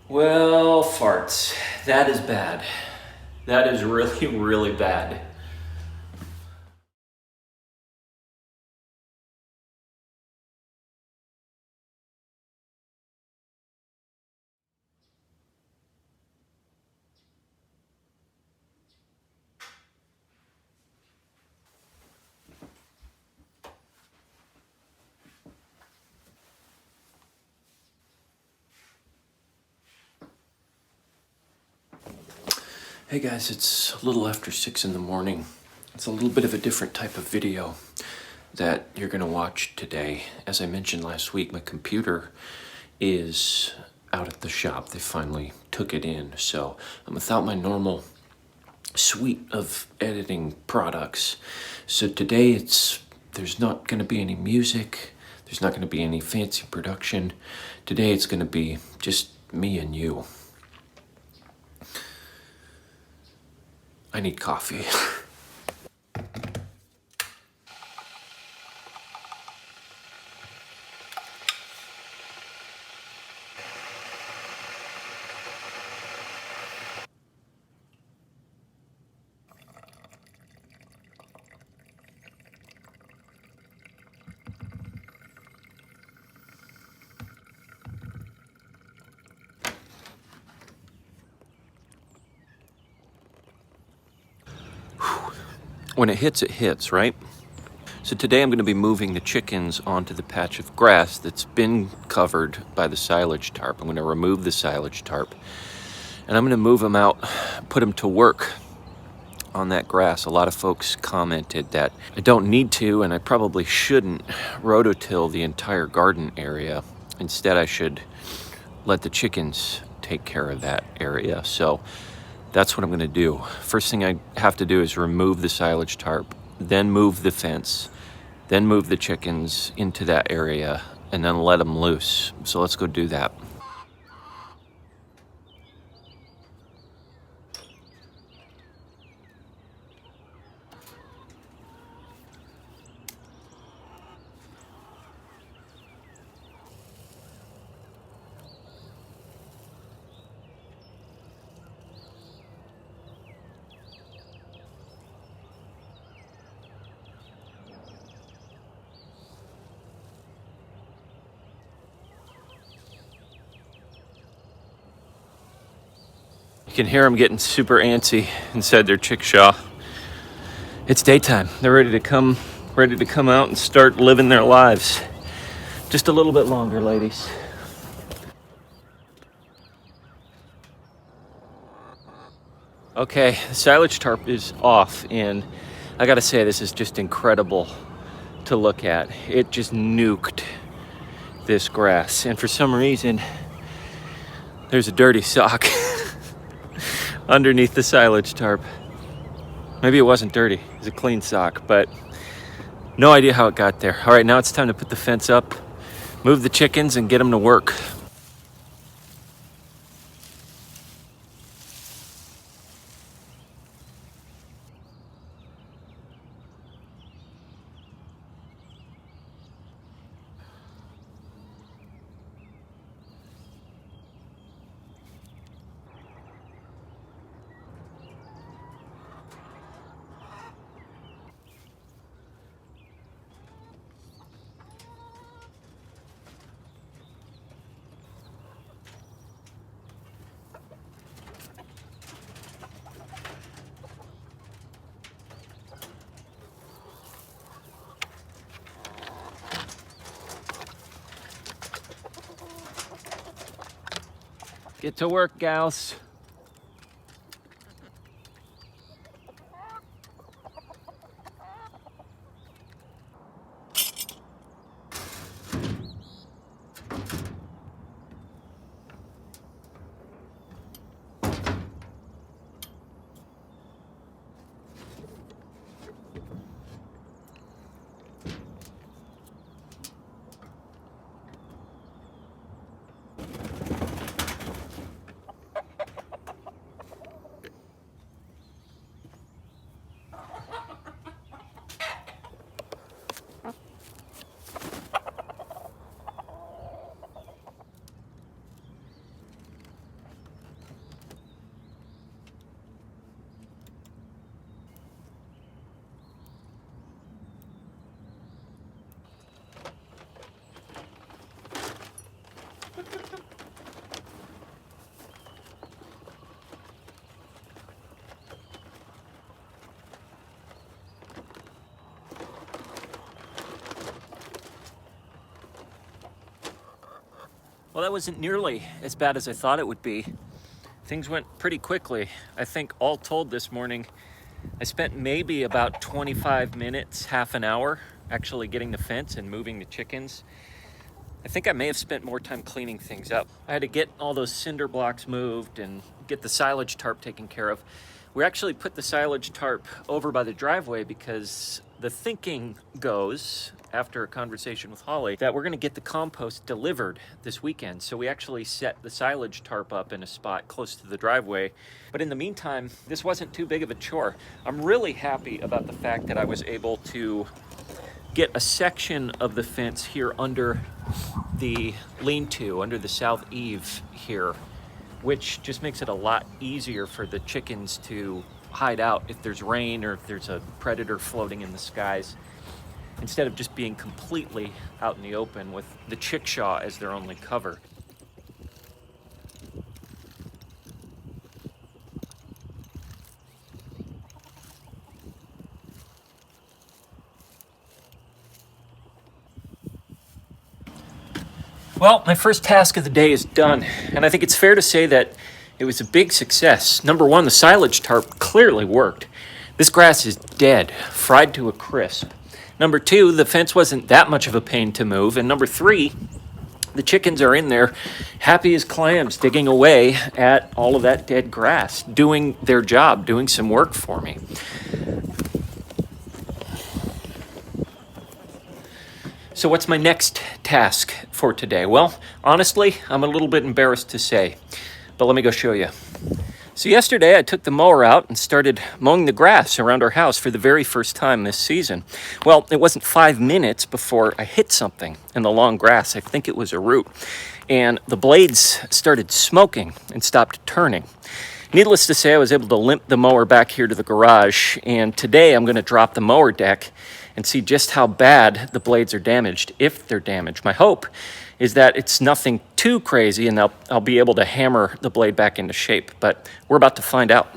Well, farts. That is bad. That is really, really bad. Hey guys, it's a little after 6 in the morning. It's a little bit of a different type of video that you're gonna watch today. As I mentioned last week, my computer is out at the shop. They finally took it in, so I'm without my normal suite of editing products. So today there's not gonna be any music, there's not gonna be any fancy production. Today it's gonna be just me and you. I need coffee. When it hits, right? So today I'm going to be moving the chickens onto the patch of grass that's been covered by the silage tarp. I'm going to remove the silage tarp and I'm going to move them out, put them to work on that grass. A lot of folks commented that I don't need to, and I probably shouldn't rototill the entire garden area. Instead, I should let the chickens take care of that area. So that's what I'm going to do. First thing I have to do is remove the silage tarp, then move the fence, then move the chickens into that area, and then let them loose. So let's go do that. You can hear them getting super antsy inside their chickshaw. It's daytime. They're ready to come out and start living their lives. Just a little bit longer, ladies. Okay, the silage tarp is off, and I gotta say, this is just incredible to look at. It just nuked this grass, and for some reason, there's a dirty sock underneath the silage tarp. Maybe it wasn't dirty, it was a clean sock, but no idea how it got there. All right, now it's time to put the fence up, move the chickens, and get them to work. Get to work, gals. Well, that wasn't nearly as bad as I thought it would be. Things went pretty quickly. I think all told this morning, I spent maybe about 25 minutes, half an hour, actually getting the fence and moving the chickens. I think I may have spent more time cleaning things up. I had to get all those cinder blocks moved and get the silage tarp taken care of. We actually put the silage tarp over by the driveway because the thinking goes, after a conversation with Holly, that we're gonna get the compost delivered this weekend. So we actually set the silage tarp up in a spot close to the driveway. But in the meantime, this wasn't too big of a chore. I'm really happy about the fact that I was able to get a section of the fence here under the lean-to, under the south eave here, which just makes it a lot easier for the chickens to hide out if there's rain or if there's a predator floating in the skies, instead of just being completely out in the open with the chickshaw as their only cover. Well, my first task of the day is done, and I think it's fair to say that it was a big success. Number one, the silage tarp clearly worked. This grass is dead, fried to a crisp. Number two, the fence wasn't that much of a pain to move. And number three, the chickens are in there happy as clams, digging away at all of that dead grass, doing their job, doing some work for me. So what's my next task for today? Well, honestly, I'm a little bit embarrassed to say, but let me go show you. So yesterday I took the mower out and started mowing the grass around our house for the very first time this season. Well, it wasn't 5 minutes before I hit something in the long grass. I think it was a root. And the blades started smoking and stopped turning. Needless to say, I was able to limp the mower back here to the garage, and today I'm going to drop the mower deck and see just how bad the blades are damaged, if they're damaged. My hope is that it's nothing too crazy and I'll be able to hammer the blade back into shape, but we're about to find out.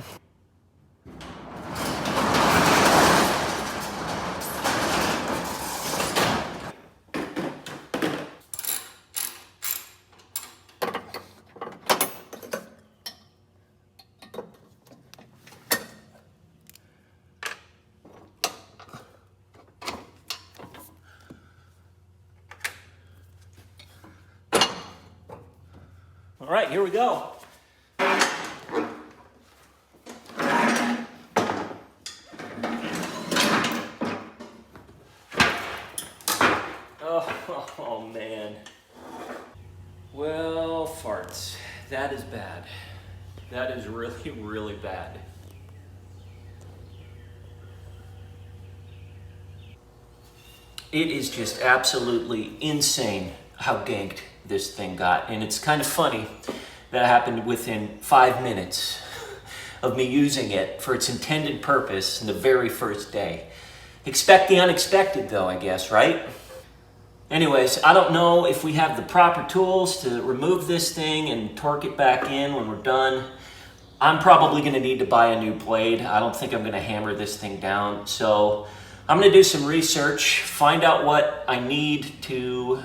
All right, here we go. Oh man. Well, farts. That is bad. That is really, really bad. It is just absolutely insane how ganked this thing got. And it's kind of funny that happened within 5 minutes of me using it for its intended purpose in the very first day. Expect the unexpected though, I guess, right? Anyways, I don't know if we have the proper tools to remove this thing and torque it back in when we're done. I'm probably gonna need to buy a new blade. I don't think I'm gonna hammer this thing down. So I'm gonna do some research, find out what I need to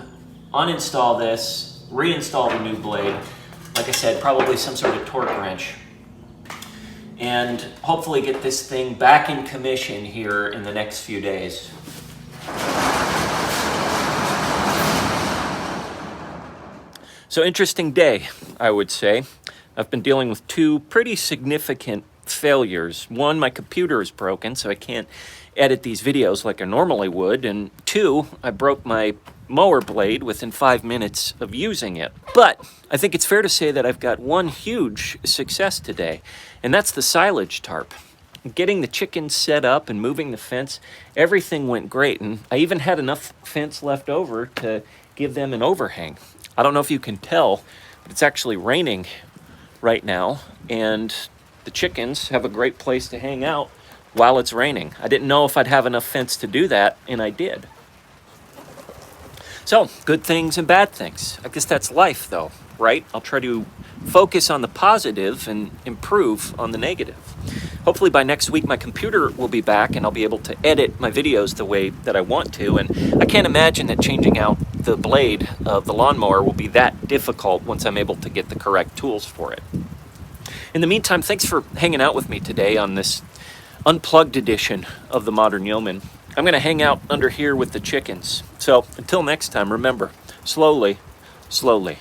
uninstall this, reinstall the new blade. Like I said, probably some sort of torque wrench. And hopefully get this thing back in commission here in the next few days. So interesting day, I would say. I've been dealing with two pretty significant failures. One, my computer is broken, so I can't edit these videos like I normally would. And two, I broke my mower blade within 5 minutes of using it. But I think it's fair to say that I've got one huge success today, and that's the silage tarp. Getting the chickens set up and moving the fence, everything went great, and I even had enough fence left over to give them an overhang. I don't know if you can tell, but it's actually raining right now, and the chickens have a great place to hang out while it's raining. I didn't know if I'd have enough fence to do that, and I did. So, good things and bad things. I guess that's life, though, right? I'll try to focus on the positive and improve on the negative. Hopefully by next week my computer will be back and I'll be able to edit my videos the way that I want to. And I can't imagine that changing out the blade of the lawnmower will be that difficult once I'm able to get the correct tools for it. In the meantime, thanks for hanging out with me today on this unplugged edition of the Modern Yeoman. I'm going to hang out under here with the chickens. So until next time, remember, slowly, slowly.